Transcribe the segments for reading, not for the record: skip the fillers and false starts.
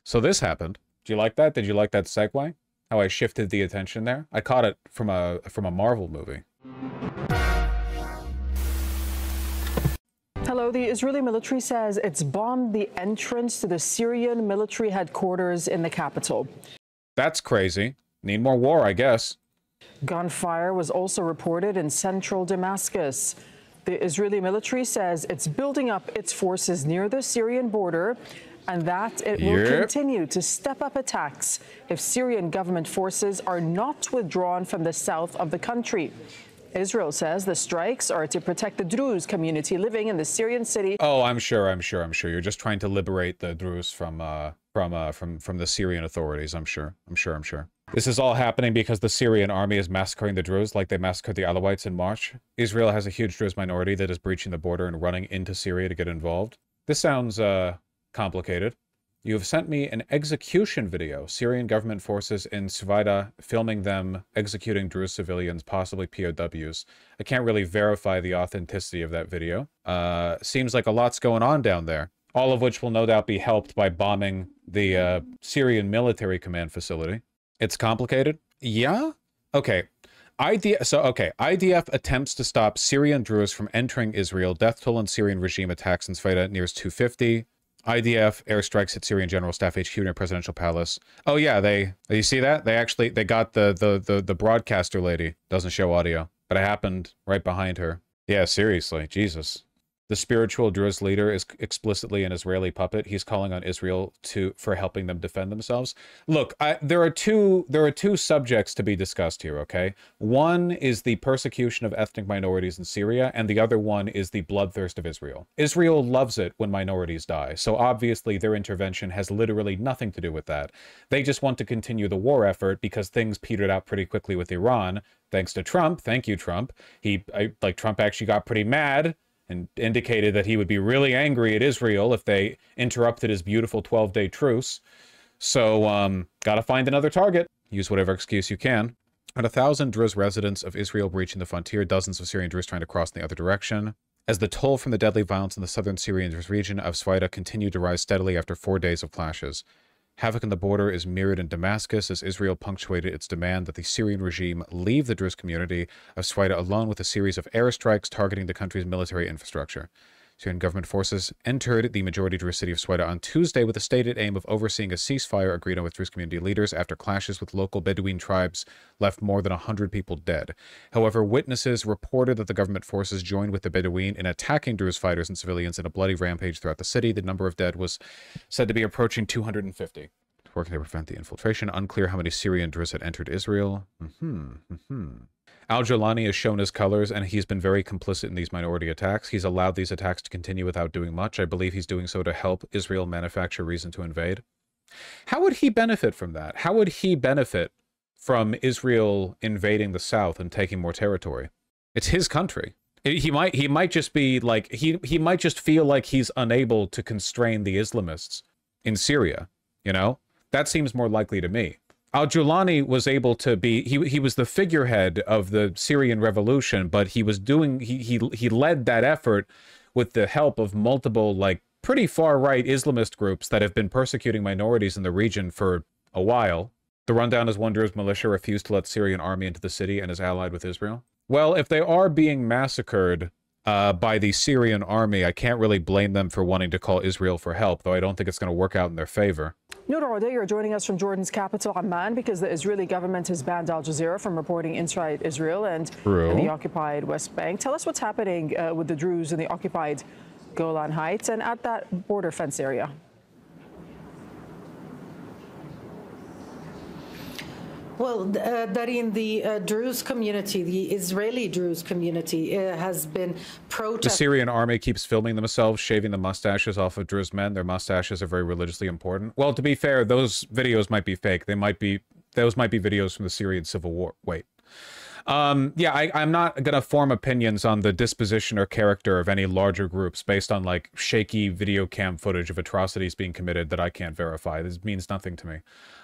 So this happened. Do you like that? Did you like that segue? How I shifted the attention there? I caught it from a Marvel movie. Hello, the Israeli military says it's bombed the entrance to the Syrian military headquarters in the capital. That's crazy. Need more war, I guess. Gunfire was also reported in central Damascus. The Israeli military says it's building up its forces near the Syrian border and that it will continue to step up attacks if Syrian government forces are not withdrawn from the south of the country. Israel says the strikes are to protect the Druze community living in the Syrian city. Oh, I'm sure. You're just trying to liberate the Druze from the Syrian authorities. I'm sure. This is all happening because the Syrian army is massacring the Druze like they massacred the Alawites in March. Israel has a huge Druze minority that is breaching the border and running into Syria to get involved. This sounds complicated. You have sent me an execution video. Syrian government forces in Svaida filming them executing Druze civilians, possibly POWs. I can't really verify the authenticity of that video. Seems like a lot's going on down there. All of which will no doubt be helped by bombing the Syrian military command facility. It's complicated? Yeah? Okay. IDF attempts to stop Syrian Druze from entering Israel. Death toll in Syrian regime attacks in Svaida nears 250. IDF airstrikes at Syrian General Staff HQ near Presidential Palace. Oh yeah, you see that? They got the broadcaster lady. Doesn't show audio, but it happened right behind her. Yeah, seriously, Jesus. The spiritual Druze leader is explicitly an Israeli puppet. He's calling on Israel for helping them defend themselves. Look, there are two subjects to be discussed here, okay? One is the persecution of ethnic minorities in Syria, and the other one is the bloodthirst of Israel. Israel loves it when minorities die, so obviously their intervention has literally nothing to do with that. They just want to continue the war effort because things petered out pretty quickly with Iran, thanks to Trump. Thank you, Trump. Trump actually got pretty mad and indicated that he would be really angry at Israel if they interrupted his beautiful 12-day truce. So, gotta find another target. Use whatever excuse you can. At 1,000 Druze residents of Israel breaching the frontier, dozens of Syrian Druze trying to cross in the other direction. As the toll from the deadly violence in the southern Syrian region of Svaida continued to rise steadily after 4 days of clashes. Havoc on the border is mirrored in Damascus as Israel punctuated its demand that the Syrian regime leave the Druze community of Svaida alone with a series of airstrikes targeting the country's military infrastructure. Syrian government forces entered the majority Druze city of Svaida on Tuesday with a stated aim of overseeing a ceasefire agreed on with Druze community leaders after clashes with local Bedouin tribes left more than 100 people dead. However, witnesses reported that the government forces joined with the Bedouin in attacking Druze fighters and civilians in a bloody rampage throughout the city. The number of dead was said to be approaching 250. Working to prevent the infiltration. Unclear how many Syrian Druze had entered Israel. Al-Jolani has shown his colors, and he's been very complicit in these minority attacks. He's allowed these attacks to continue without doing much. I believe he's doing so to help Israel manufacture reason to invade. How would he benefit from that? How would he benefit from Israel invading the south and taking more territory? It's his country. He might just be like, he might just feel like he's unable to constrain the Islamists in Syria, you know? That seems more likely to me. Al-Jolani was able to be, he was the figurehead of the Syrian revolution, but he was doing, he led that effort with the help of multiple, like, pretty far-right Islamist groups that have been persecuting minorities in the region for a while. The rundown is one Druze militia refused to let Syrian army into the city and is allied with Israel. Well, if they are being massacred by the Syrian army, I can't really blame them for wanting to call Israel for help, though I don't think it's going to work out in their favor. Nur, you're joining us from Jordan's capital, Amman, because the Israeli government has banned Al Jazeera from reporting inside Israel and in the occupied West Bank. Tell us what's happening with the Druze in the occupied Golan Heights and at that border fence area. Well, Darin, the Druze community, the Israeli Druze community, has been protesting. The Syrian army keeps filming themselves shaving the mustaches off of Druze men. Their mustaches are very religiously important. Well, to be fair, those videos might be fake. Those might be videos from the Syrian civil war. Wait. Yeah, I'm not gonna form opinions on the disposition or character of any larger groups based on, like, shaky video cam footage of atrocities being committed that I can't verify. This means nothing to me.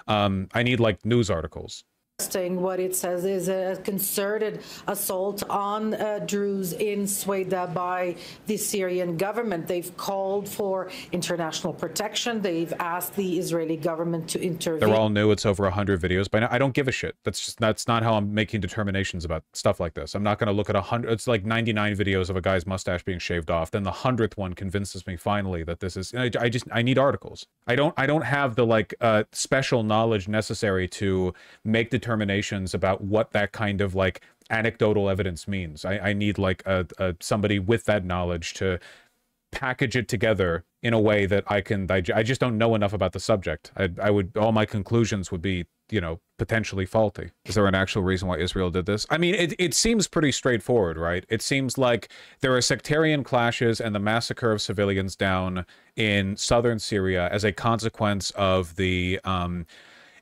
I need, like, news articles. What it says is a concerted assault on Druze in Sweda by the Syrian government. They've called for international protection. They've asked the Israeli government to intervene. They're all new. It's over 100 videos by now. I don't give a shit. That's not how I'm making determinations about stuff like this. I'm not going to look at 100. It's like 99 videos of a guy's mustache being shaved off. Then the 100th one convinces me finally that this is. I need articles. I don't have the like special knowledge necessary to make determinations about what that kind of like anecdotal evidence means. I need like somebody with that knowledge to package it together in a way that I can digest. I just don't know enough about the subject. All my conclusions would be, you know, potentially faulty. Is there an actual reason why Israel did this? I mean, it seems pretty straightforward, right? It seems like there are sectarian clashes and the massacre of civilians down in southern Syria as a consequence of the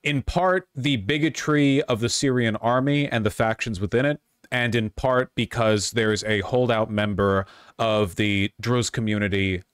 in part, the bigotry of the Syrian army and the factions within it, and in part because there's a holdout member of the Druze community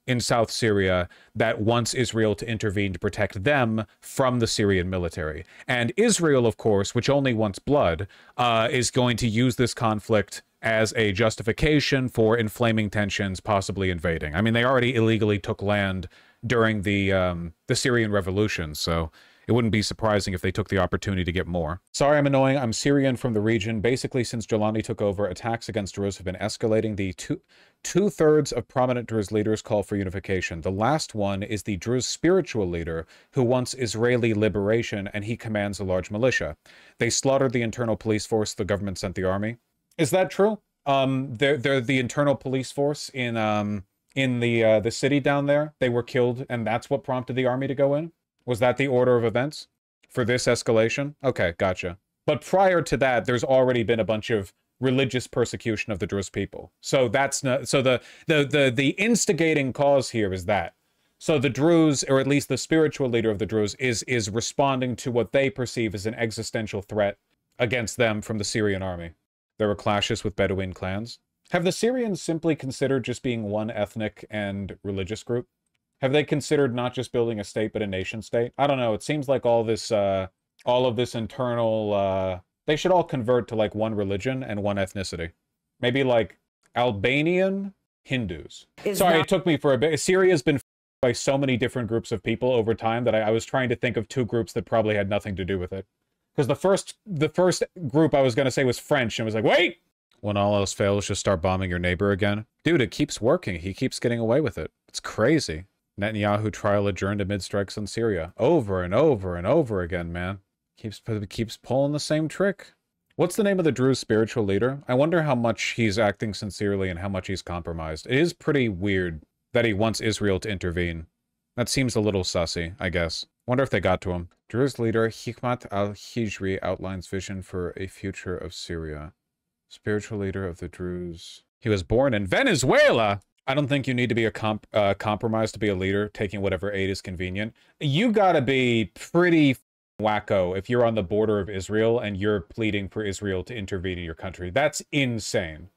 in South Syria that wants Israel to intervene to protect them from the Syrian military. And Israel, of course, which only wants blood, is going to use this conflict as a justification for inflaming tensions, possibly invading. I mean, they already illegally took land during the Syrian revolution, so it wouldn't be surprising if they took the opportunity to get more. Sorry I'm annoying. I'm Syrian from the region. Basically, since Jelani took over, attacks against Druze have been escalating. The two-thirds of prominent Druze leaders call for unification. The last one is the Druze spiritual leader who wants Israeli liberation, and he commands a large militia. They slaughtered the internal police force. The government sent the army. Is that true? They're the internal police force in the city down there. They were killed, and that's what prompted the army to go in? Was that the order of events for this escalation? Okay, gotcha. But prior to that, there's already been a bunch of religious persecution of the Druze people. So that's not, so the instigating cause here is that. So the Druze, or at least the spiritual leader of the Druze, is responding to what they perceive as an existential threat against them from the Syrian army. There were clashes with Bedouin clans. Have the Syrians simply considered just being one ethnic and religious group? Have they considered not just building a state, but a nation state? I don't know. It seems like all of this internal, they should all convert to like one religion and one ethnicity. Maybe like Albanian Hindus. Sorry, it took me for a bit. Syria's been by so many different groups of people over time that I was trying to think of two groups that probably had nothing to do with it. Because the first group I was going to say was French, and was like, wait! When all else fails, just start bombing your neighbor again. Dude, it keeps working. He keeps getting away with it. It's crazy. Netanyahu trial adjourned amid strikes on Syria. Over and over and over again, man. Keeps pulling the same trick. What's the name of the Druze spiritual leader? I wonder how much he's acting sincerely and how much he's compromised. It is pretty weird that he wants Israel to intervene. That seems a little sussy, I guess. Wonder if they got to him. Druze leader Hikmat al-Hijri outlines vision for a future of Syria. Spiritual leader of the Druze. He was born in Venezuela! I don't think you need to be a compromise to be a leader, taking whatever aid is convenient. You gotta be pretty wacko if you're on the border of Israel and you're pleading for Israel to intervene in your country. That's insane.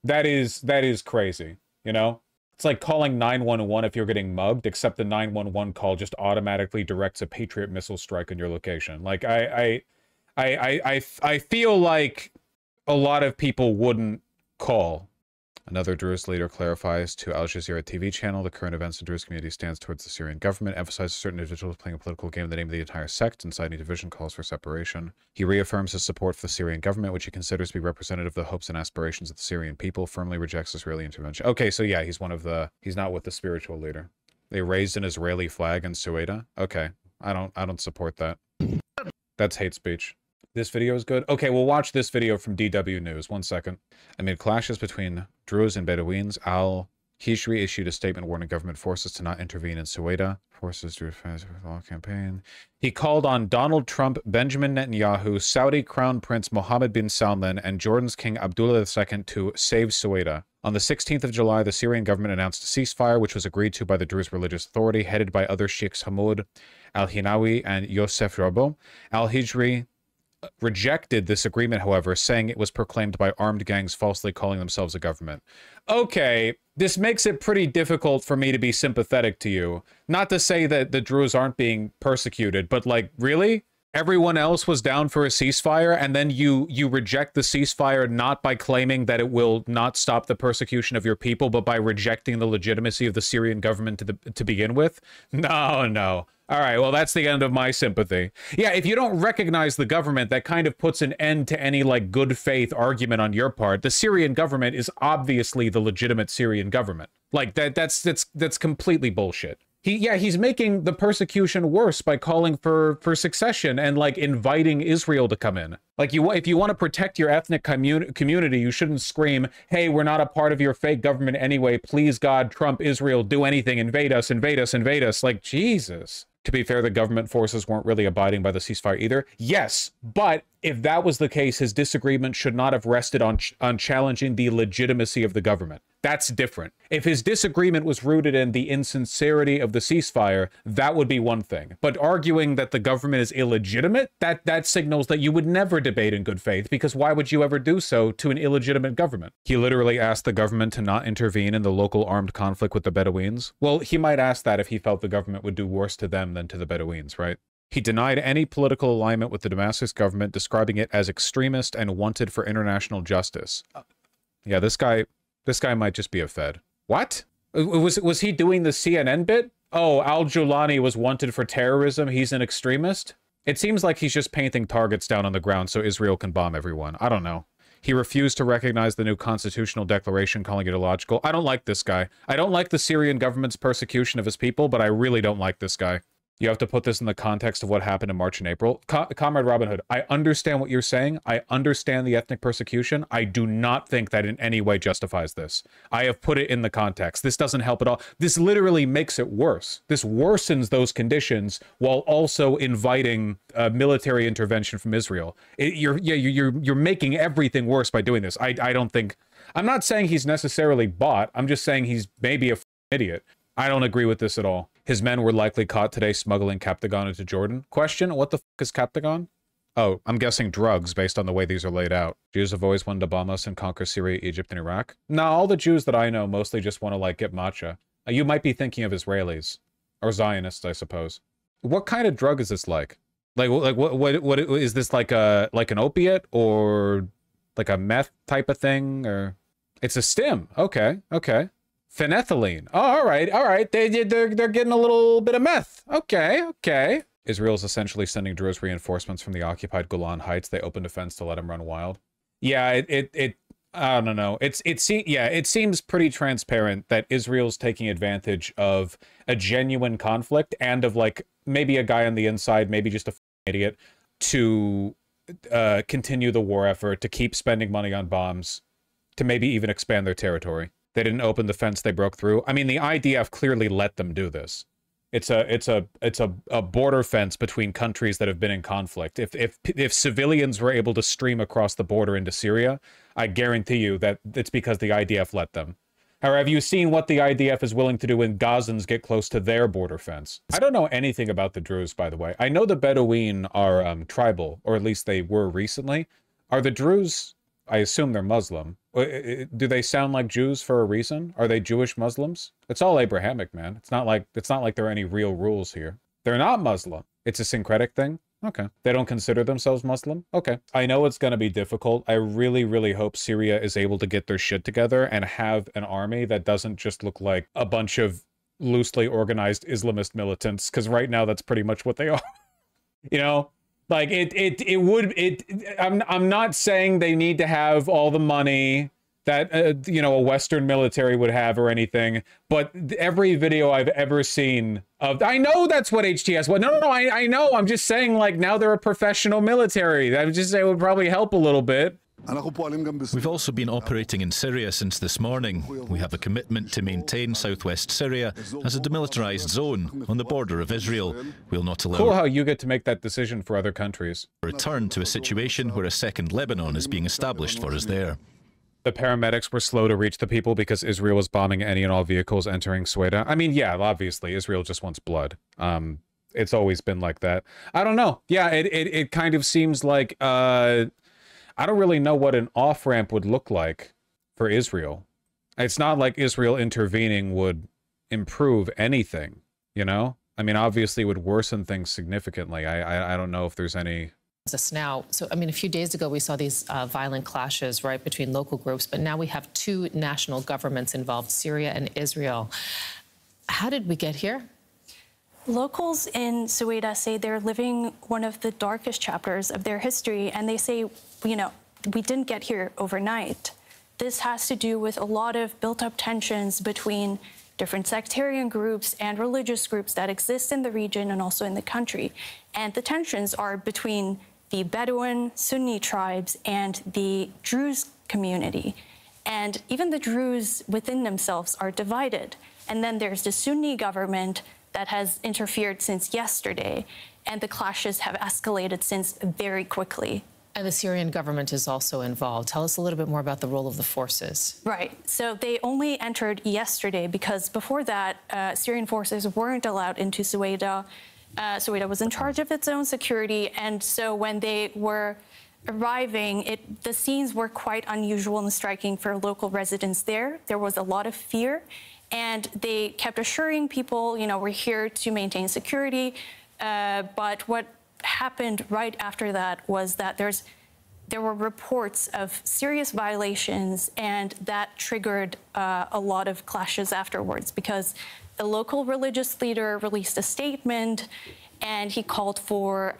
That is crazy, you know? It's like calling 911 if you're getting mugged, except the 911 call just automatically directs a Patriot missile strike on your location. Like, I feel like a lot of people wouldn't call. Another Druze leader clarifies to Al Jazeera TV channel the current events in Druze community stands towards the Syrian government, emphasizes certain individuals playing a political game in the name of the entire sect, inciting division, calls for separation. He reaffirms his support for the Syrian government, which he considers to be representative of the hopes and aspirations of the Syrian people, firmly rejects Israeli intervention. Okay, so yeah, he's not with the spiritual leader. They raised an Israeli flag in Sueda? Okay, I don't support that. That's hate speech. This video is good? Okay, we'll watch this video from DW News. 1 second. Amid clashes between Druze and Bedouins, al-Hijri issued a statement warning government forces to not intervene in Sueda. Forces to advance the law campaign. He called on Donald Trump, Benjamin Netanyahu, Saudi Crown Prince Mohammed bin Salman, and Jordan's King Abdullah II to save Sueda. On the 16th of July, the Syrian government announced a ceasefire, which was agreed to by the Druze religious authority, headed by other sheikhs Hamoud al-Hinawi and Yosef Rabo. Al-Hijri rejected this agreement, however, saying it was proclaimed by armed gangs falsely calling themselves a government. Okay, this makes it pretty difficult for me to be sympathetic to you. Not to say that the Druze aren't being persecuted, but like, really? Everyone else was down for a ceasefire, and then you reject the ceasefire not by claiming that it will not stop the persecution of your people, but by rejecting the legitimacy of the Syrian government to begin with? No, no. All right, well, that's the end of my sympathy. Yeah, if you don't recognize the government, that kind of puts an end to any, like, good faith argument on your part. The Syrian government is obviously the legitimate Syrian government. Like, that's completely bullshit. He's making the persecution worse by calling for succession and, like, inviting Israel to come in. Like, if you want to protect your ethnic community, you shouldn't scream, hey, we're not a part of your fake government anyway. Please, God, Trump, Israel, do anything. Invade us, invade us, invade us. Like, Jesus. To be fair, the government forces weren't really abiding by the ceasefire either. Yes, but if that was the case, his disagreement should not have rested on challenging the legitimacy of the government. That's different. If his disagreement was rooted in the insincerity of the ceasefire, that would be one thing. But arguing that the government is illegitimate, that signals that you would never debate in good faith, because why would you ever do so to an illegitimate government? He literally asked the government to not intervene in the local armed conflict with the Bedouins. Well, he might ask that if he felt the government would do worse to them than to the Bedouins, right? He denied any political alignment with the Damascus government, describing it as extremist and wanted for international justice. Yeah, this guy might just be a Fed. What? Was he doing the CNN bit? Oh, Al-Julani was wanted for terrorism. He's an extremist? It seems like he's just painting targets down on the ground so Israel can bomb everyone. I don't know. He refused to recognize the new constitutional declaration, calling it illogical. I don't like this guy. I don't like the Syrian government's persecution of his people, but I really don't like this guy. You have to put this in the context of what happened in March and April. Comrade Robin Hood, I understand what you're saying. I understand the ethnic persecution. I do not think that in any way justifies this. I have put it in the context. This doesn't help at all. This literally makes it worse. This worsens those conditions while also inviting military intervention from Israel. You're making everything worse by doing this. I don't think... I'm not saying he's necessarily bought. I'm just saying he's maybe a idiot. I don't agree with this at all. His men were likely caught today smuggling Captagon into Jordan. Question, what the fuck is Captagon? Oh, I'm guessing drugs based on the way these are laid out. Jews have always wanted to bomb us and conquer Syria, Egypt, and Iraq. No, all the Jews that I know mostly just want to, like, get matcha. You might be thinking of Israelis. Or Zionists, I suppose. What kind of drug is this like? What is this like an opiate or like a meth type of thing? Or it's a stim. Okay, okay. Phenethylline. Oh, all right. They're getting a little bit of meth. Okay. Israel is essentially sending Druze reinforcements from the occupied Golan Heights. They opened a fence to let him run wild. Yeah, I don't know. It seems pretty transparent that Israel's taking advantage of a genuine conflict and of, like, maybe a guy on the inside, maybe just a idiot, to continue the war effort, to keep spending money on bombs, to maybe even expand their territory. They didn't open the fence they broke through. I mean, the IDF clearly let them do this. It's a border fence between countries that have been in conflict. If civilians were able to stream across the border into Syria, I guarantee you that it's because the IDF let them. Or have you seen what the IDF is willing to do when Gazans get close to their border fence? I don't know anything about the Druze, by the way. I know the Bedouin are tribal, or at least they were recently. Are the Druze... I assume they're Muslim. Do they sound like Jews for a reason? Are they Jewish Muslims? It's all Abrahamic, man. It's not like there are any real rules here. They're not Muslim. It's a syncretic thing? Okay. They don't consider themselves Muslim? Okay. I know it's going to be difficult. I really, really hope Syria is able to get their shit together and have an army that doesn't just look like a bunch of loosely organized Islamist militants, because right now that's pretty much what they are. You know? Like, I'm not saying they need to have all the money that, you know, a Western military would have or anything, but every video I've ever seen of, I know that's what HTS was. No, I know. I'm just saying, like, now they're a professional military. I would just say it would probably help a little bit. We've also been operating in Syria since this morning. We have a commitment to maintain southwest Syria as a demilitarized zone on the border of Israel. We'll not allow... Cool how you get to make that decision for other countries. ...return to a situation where a second Lebanon is being established for us there. The paramedics were slow to reach the people because Israel was bombing any and all vehicles entering Sueda. I mean, yeah, obviously, Israel just wants blood. It's always been like that. I don't know. Yeah, it kind of seems like... I don't really know what an off-ramp would look like for Israel. It's not like Israel intervening would improve anything, you know? I mean, obviously it would worsen things significantly. I don't know if there's any... Us now. So, I mean, a few days ago, we saw these violent clashes, right, between local groups, but now we have two national governments involved, Syria and Israel. How did we get here? Locals in Sueda say they're living one of the darkest chapters of their history, and they say, you know, we didn't get here overnight. This has to do with a lot of built-up tensions between different sectarian groups and religious groups that exist in the region and also in the country. And the tensions are between the Bedouin Sunni tribes and the Druze community. And even the Druze within themselves are divided. And then there's the Sunni government that has interfered since yesterday, and the clashes have escalated since very quickly. And the Syrian government is also involved. Tell us a little bit more about the role of the forces. Right. So they only entered yesterday because before that, Syrian forces weren't allowed into Sueda. Sueda was in charge of its own security, and so when they were arriving, the scenes were quite unusual and striking for local residents there. There was a lot of fear. And they kept assuring people, you know, we're here to maintain security. But what happened right after that was that there were reports of serious violations, and that triggered a lot of clashes afterwards because a local religious leader released a statement, and he called for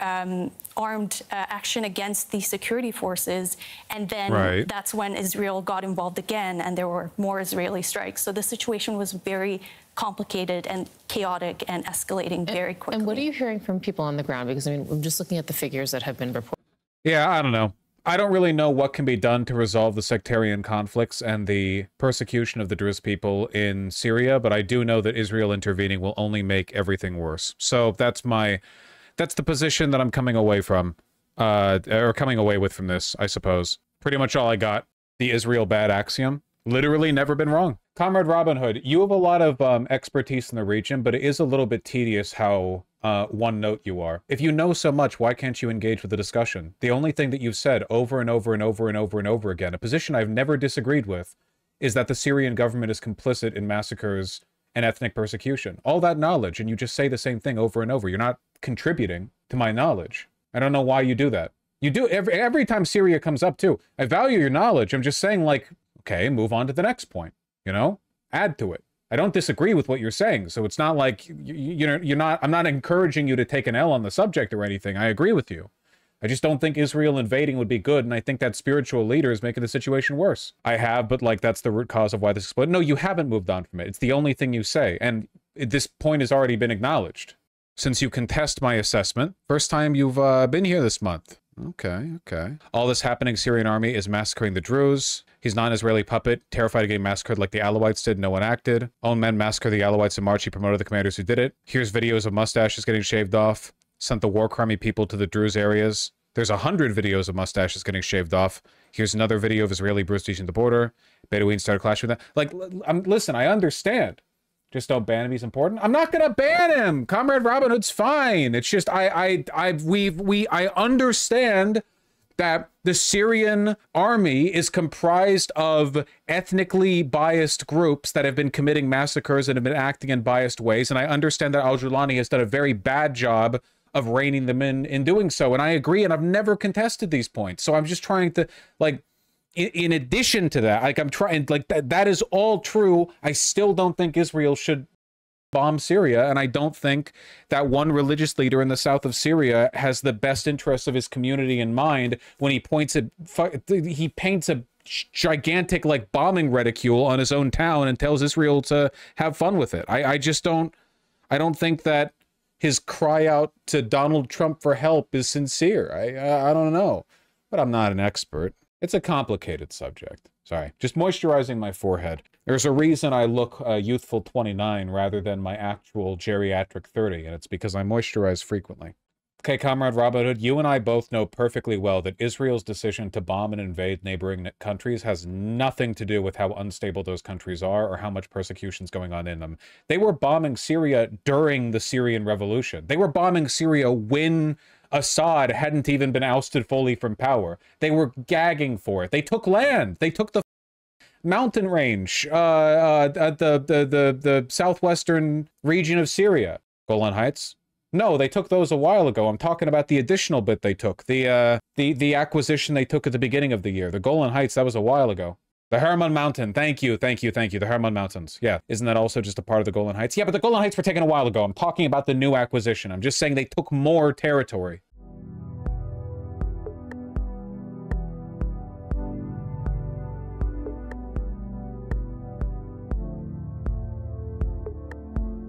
armed action against the security forces. And then that's when Israel got involved again, and there were more Israeli strikes. So the situation was very complicated and chaotic and escalating very quickly. And what are you hearing from people on the ground? Because, I mean, I'm just looking at the figures that have been reported. Yeah, I don't know. I don't really know what can be done to resolve the sectarian conflicts and the persecution of the Druze people in Syria, but I do know that Israel intervening will only make everything worse. So that's the position that I'm coming away from, or coming away with from this, I suppose. Pretty much all I got. The Israel bad axiom. Literally never been wrong. Comrade Robin Hood, you have a lot of expertise in the region, but it is a little bit tedious how one note you are. If you know so much, why can't you engage with the discussion? The only thing that you've said over and over and over and over and over again, a position I've never disagreed with, is that the Syrian government is complicit in massacres and ethnic persecution. All that knowledge, and you just say the same thing over and over. You're not contributing to my knowledge. I don't know why you do that. You do every time Syria comes up too. I value your knowledge. I'm just saying, like, okay, move on to the next point, you know? Add to it. I don't disagree with what you're saying, so it's not like, I'm not encouraging you to take an L on the subject or anything. I agree with you. I just don't think Israel invading would be good, and I think that spiritual leader is making the situation worse. I have, but, like, that's the root cause of why this exploded. No, you haven't moved on from it. It's the only thing you say, and this point has already been acknowledged. Since you contest my assessment, first time you've been here this month. Okay. All this happening, Syrian army is massacring the Druze. He's non-Israeli puppet, terrified of getting massacred like the Alawites did, no one acted. Own men massacred the Alawites in March, he promoted the commanders who did it. Here's videos of mustaches getting shaved off. Sent the war crummy people to the Druze areas. There's 100 videos of mustaches getting shaved off. Here's another video of Israeli brutes reaching the border. Bedouins started clashing with them. Like, listen, I understand. Just don't ban him, he's important. I'm not gonna ban him! Comrade Robin Hood's fine. It's just, I understand that the Syrian army is comprised of ethnically biased groups that have been committing massacres and have been acting in biased ways, and I understand that Al-Julani has done a very bad job of reining them in doing so, and I agree, and I've never contested these points. So I'm just trying to, like, in addition to that, like, I'm trying, like, that is all true. I still don't think Israel should bomb Syria, and I don't think that one religious leader in the south of Syria has the best interests of his community in mind when he paints a gigantic, like, bombing reticule on his own town and tells Israel to have fun with it. I don't think that his cry out to Donald Trump for help is sincere. I don't know, but I'm not an expert. It's a complicated subject. Sorry, just moisturizing my forehead. There's a reason I look youthful 29 rather than my actual geriatric 30, and it's because I moisturize frequently. Okay, Comrade Robin Hood, you and I both know perfectly well that Israel's decision to bomb and invade neighboring countries has nothing to do with how unstable those countries are or how much persecution's going on in them. They were bombing Syria during the Syrian Revolution. They were bombing Syria when Assad hadn't even been ousted fully from power. They were gagging for it. They took land. They took the mountain range, the southwestern region of Syria. Golan Heights? No, they took those a while ago. I'm talking about the additional bit they took. The acquisition they took at the beginning of the year. The Golan Heights, that was a while ago. The Hermon Mountain. Thank you. The Hermon Mountains. Yeah. Isn't that also just a part of the Golan Heights? Yeah, but the Golan Heights were taken a while ago. I'm talking about the new acquisition. I'm just saying they took more territory.